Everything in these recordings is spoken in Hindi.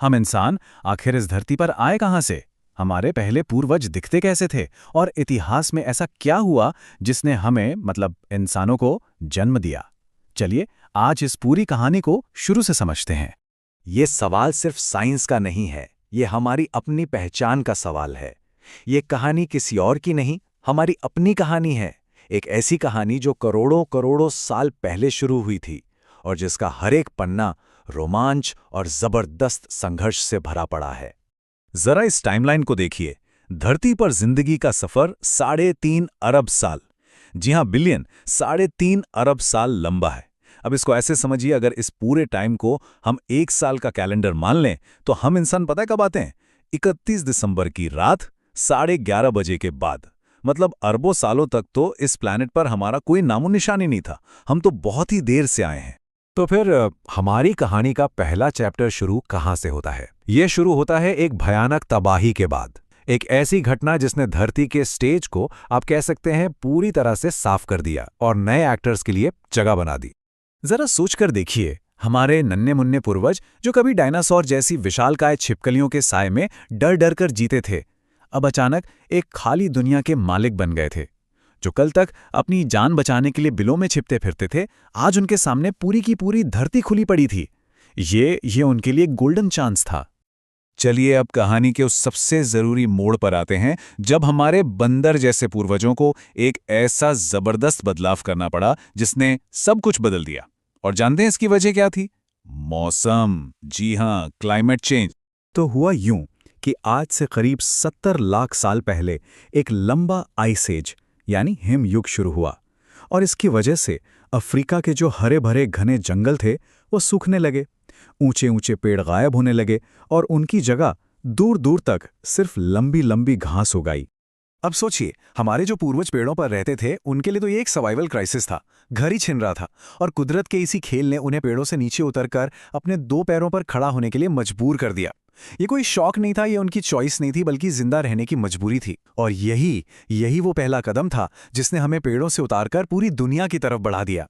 हम इंसान आखिर इस धरती पर आए कहाँ से? हमारे पहले पूर्वज दिखते कैसे थे? और इतिहास में ऐसा क्या हुआ जिसने हमें मतलब इंसानों को जन्म दिया? चलिए आज इस पूरी कहानी को शुरू से समझते हैं। ये सवाल सिर्फ साइंस का नहीं है, ये हमारी अपनी पहचान का सवाल है। ये कहानी किसी और की नहीं, हमारी अपनी कहानी है। एक ऐसी कहानी जो करोड़ों करोड़ों साल पहले शुरू हुई थी और जिसका हर एक पन्ना रोमांच और जबरदस्त संघर्ष से भरा पड़ा है। जरा इस टाइमलाइन को देखिए। धरती पर जिंदगी का सफर 3.5 अरब साल, जी हां बिलियन, 3.5 अरब साल लंबा है। अब इसको ऐसे समझिए, अगर इस पूरे टाइम को हम एक साल का कैलेंडर मान लें तो हम इंसान पता है कब आते हैं? 31 दिसंबर की रात 11:30 बजे के बाद। मतलब अरबों सालों तक तो इस प्लैनेट पर हमारा कोई नामो निशान ही नहीं था। हम तो बहुत ही देर से आए हैं। तो फिर हमारी कहानी का पहला चैप्टर शुरू कहाँ से होता है? ये शुरू होता है एक भयानक तबाही के बाद। एक ऐसी घटना जिसने धरती के स्टेज को आप कह सकते हैं पूरी तरह से साफ कर दिया और नए एक्टर्स के लिए जगह बना दी। जरा सोचकर देखिए, हमारे नन्हे मुन्ने पूर्वज जो कभी डायनासोर जैसी विशालकाय छिपकलियों के साए में डर डर कर जीते थे, अब अचानक एक खाली दुनिया के मालिक बन गए थे। जो कल तक अपनी जान बचाने के लिए बिलों में छिपते फिरते थे, आज उनके सामने पूरी की पूरी धरती खुली पड़ी थी। ये उनके लिए गोल्डन चांस था। चलिए अब कहानी के उस सबसे जरूरी मोड़ पर आते हैं, जब हमारे बंदर जैसे पूर्वजों को एक ऐसा जबरदस्त बदलाव करना पड़ा जिसने सब कुछ बदल दिया। और जानते हैं इसकी वजह क्या थी? मौसम। जी हां, क्लाइमेट चेंज। तो हुआ यूं कि आज से करीब 70 लाख साल पहले एक लंबा आइस एज यानी हिमयुग शुरू हुआ और इसकी वजह से अफ्रीका के जो हरे भरे घने जंगल थे वो सूखने लगे। ऊंचे ऊंचे पेड़ गायब होने लगे और उनकी जगह दूर दूर तक सिर्फ लंबी लंबी घास उगाई। अब सोचिए, हमारे जो पूर्वज पेड़ों पर रहते थे उनके लिए तो ये एक सर्वाइवल क्राइसिस था। घर ही छिन रहा था और कुदरत के इसी खेल ने उन्हें पेड़ों से नीचे उतरकर अपने 2 पैरों पर खड़ा होने के लिए मजबूर कर दिया। ये कोई शौक नहीं था, ये उनकी चॉइस नहीं थी, बल्कि जिंदा रहने की मजबूरी थी। और यही वो पहला कदम था जिसने हमें पेड़ों से उतारकर पूरी दुनिया की तरफ बढ़ा दिया।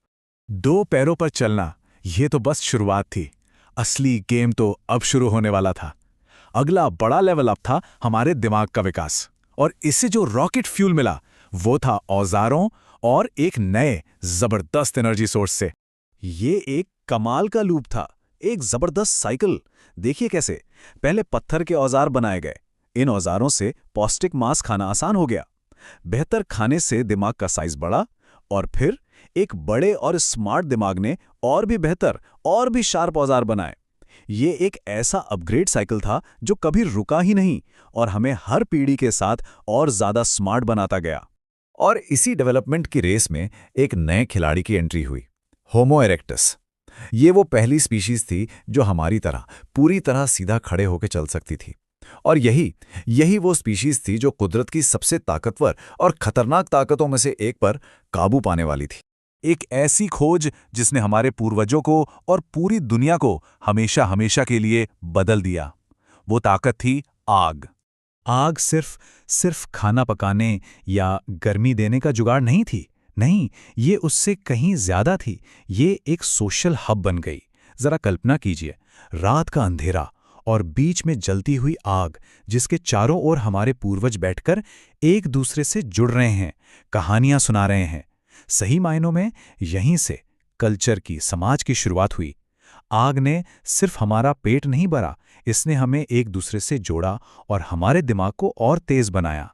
2 पैरों पर चलना, ये तो बस शुरुआत थी। असली गेम तो अब शुरू होने वाला था। अगला बड़ा लेवल अप था हमारे दिमाग का विकास, और इससे जो रॉकेट फ्यूल मिला वो था औजारों और एक नए जबरदस्त एनर्जी सोर्स से। ये एक कमाल का लूप था, एक जबरदस्त साइकिल। देखिए कैसे पहले पत्थर के औजार बनाए गए, इन औजारों से पौष्टिक मांस खाना आसान हो गया। बेहतर खाने से दिमाग का साइज बढ़ा और फिर एक बड़े और स्मार्ट दिमाग ने और भी बेहतर और भी शार्प औजार बनाए। ये एक ऐसा अपग्रेड साइकिल था जो कभी रुका ही नहीं और हमें हर पीढ़ी के साथ और ज्यादा स्मार्ट बनाता गया। और इसी डेवलपमेंट की रेस में एक नए खिलाड़ी की एंट्री हुई, होमो इरेक्टस। ये वो पहली स्पीशीज थी जो हमारी तरह पूरी तरह सीधा खड़े होकर चल सकती थी। और यही वो स्पीशीज थी जो कुदरत की सबसे ताकतवर और खतरनाक ताकतों में से एक पर काबू पाने वाली थी। एक ऐसी खोज जिसने हमारे पूर्वजों को और पूरी दुनिया को हमेशा हमेशा के लिए बदल दिया। वो ताकत थी आग। आग सिर्फ खाना पकाने या गर्मी देने का जुगाड़ नहीं थी। नहीं, ये उससे कहीं ज्यादा थी। ये एक सोशल हब बन गई। जरा कल्पना कीजिए, रात का अंधेरा और बीच में जलती हुई आग, जिसके चारों ओर हमारे पूर्वज बैठकर एक दूसरे से जुड़ रहे हैं, कहानियां सुना रहे हैं। सही मायनों में यहीं से कल्चर की, समाज की शुरुआत हुई। आग ने सिर्फ हमारा पेट नहीं भरा, इसने हमें एक दूसरे से जोड़ा और हमारे दिमाग को और तेज बनाया।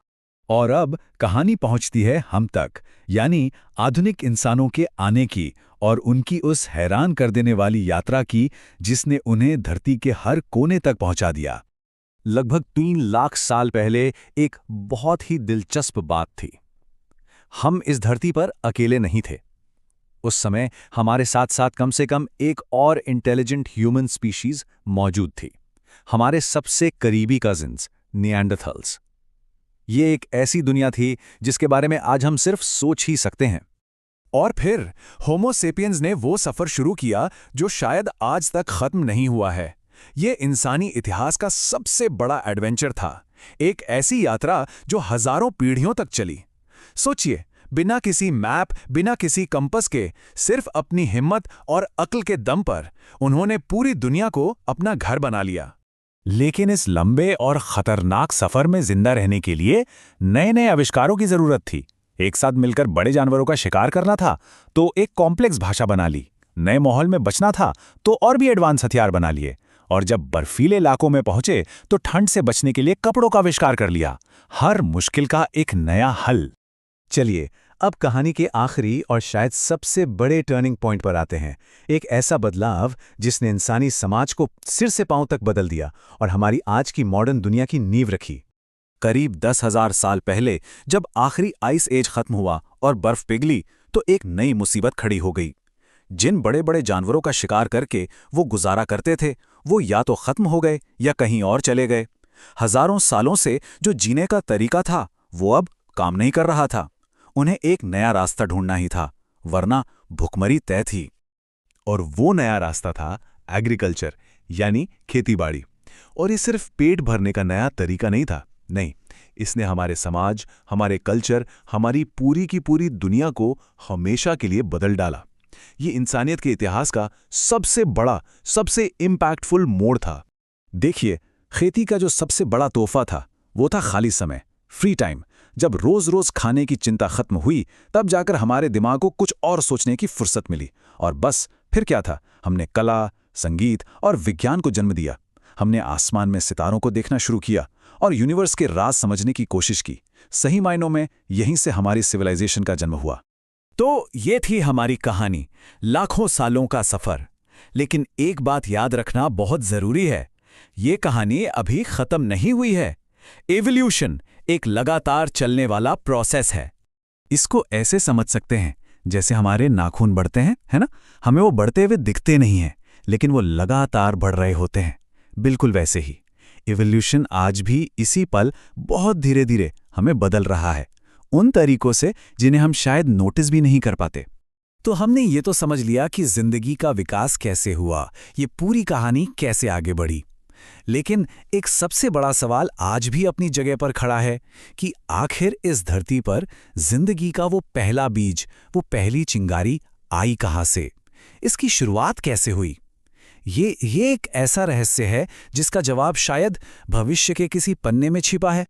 और अब कहानी पहुंचती है हम तक, यानी आधुनिक इंसानों के आने की और उनकी उस हैरान कर देने वाली यात्रा की जिसने उन्हें धरती के हर कोने तक पहुंचा दिया। लगभग 3 लाख साल पहले एक बहुत ही दिलचस्प बात थी। हम इस धरती पर अकेले नहीं थे। उस समय हमारे साथ साथ कम से कम एक और इंटेलिजेंट ह्यूमन स्पीशीज मौजूद थी, हमारे सबसे करीबी कजिन्स निएंडरथल्स। ये एक ऐसी दुनिया थी जिसके बारे में आज हम सिर्फ सोच ही सकते हैं। और फिर होमो सेपियंस ने वो सफर शुरू किया जो शायद आज तक खत्म नहीं हुआ है। ये इंसानी इतिहास का सबसे बड़ा एडवेंचर था, एक ऐसी यात्रा जो हजारों पीढ़ियों तक चली। सोचिए, बिना किसी मैप, बिना किसी कंपस के, सिर्फ अपनी हिम्मत और अक्ल के दम पर उन्होंने पूरी दुनिया को अपना घर बना लिया। लेकिन इस लंबे और खतरनाक सफर में जिंदा रहने के लिए नए नए आविष्कारों की जरूरत थी। एक साथ मिलकर बड़े जानवरों का शिकार करना था तो एक कॉम्प्लेक्स भाषा बना ली, नए माहौल में बचना था तो और भी एडवांस हथियार बना लिए, और जब बर्फीले इलाकों में पहुंचे तो ठंड से बचने के लिए कपड़ों का आविष्कार कर लिया। हर मुश्किल का एक नया हल। चलिए अब कहानी के आखिरी और शायद सबसे बड़े टर्निंग पॉइंट पर आते हैं। एक ऐसा बदलाव जिसने इंसानी समाज को सिर से पांव तक बदल दिया और हमारी आज की मॉडर्न दुनिया की नींव रखी। करीब 10,000 साल पहले जब आखिरी आइस एज खत्म हुआ और बर्फ पिघली तो एक नई मुसीबत खड़ी हो गई। जिन बड़े बड़े जानवरों का शिकार करके वो गुजारा करते थे वो या तो खत्म हो गए या कहीं और चले गए। हजारों सालों से जो जीने का तरीका था वो अब काम नहीं कर रहा था। उन्हें एक नया रास्ता ढूंढना ही था, वरना भुखमरी तय थी। और वो नया रास्ता था एग्रीकल्चर, यानी खेतीबाड़ी। और ये सिर्फ पेट भरने का नया तरीका नहीं था, नहीं, इसने हमारे समाज, हमारे कल्चर, हमारी पूरी की पूरी दुनिया को हमेशा के लिए बदल डाला। ये इंसानियत के इतिहास का सबसे बड़ा, सबसे इम्पैक्टफुल मोड़ था। देखिए, खेती का जो सबसे बड़ा तोहफा था वो था खाली समय, फ्री टाइम। जब रोज रोज खाने की चिंता खत्म हुई तब जाकर हमारे दिमाग को कुछ और सोचने की फुर्सत मिली। और बस फिर क्या था, हमने कला, संगीत और विज्ञान को जन्म दिया। हमने आसमान में सितारों को देखना शुरू किया और यूनिवर्स के राज समझने की कोशिश की। सही मायनों में यहीं से हमारी सिविलाइजेशन का जन्म हुआ। तो ये थी हमारी कहानी, लाखों सालों का सफर। लेकिन एक बात याद रखना बहुत जरूरी है, ये कहानी अभी खत्म नहीं हुई है। एवोल्यूशन एक लगातार चलने वाला प्रोसेस है। इसको ऐसे समझ सकते हैं जैसे हमारे नाखून बढ़ते हैं, है ना? हमें वो बढ़ते हुए दिखते नहीं हैं, लेकिन वो लगातार बढ़ रहे होते हैं। बिल्कुल वैसे ही एवोल्यूशन आज भी इसी पल बहुत धीरे धीरे हमें बदल रहा है, उन तरीकों से जिन्हें हम शायद नोटिस भी नहीं कर पाते। तो हमने ये तो समझ लिया कि जिंदगी का विकास कैसे हुआ, ये पूरी कहानी कैसे आगे बढ़ी। लेकिन एक सबसे बड़ा सवाल आज भी अपनी जगह पर खड़ा है कि आखिर इस धरती पर जिंदगी का वो पहला बीज, वो पहली चिंगारी आई कहाँ से? इसकी शुरुआत कैसे हुई? ये एक ऐसा रहस्य है जिसका जवाब शायद भविष्य के किसी पन्ने में छिपा है।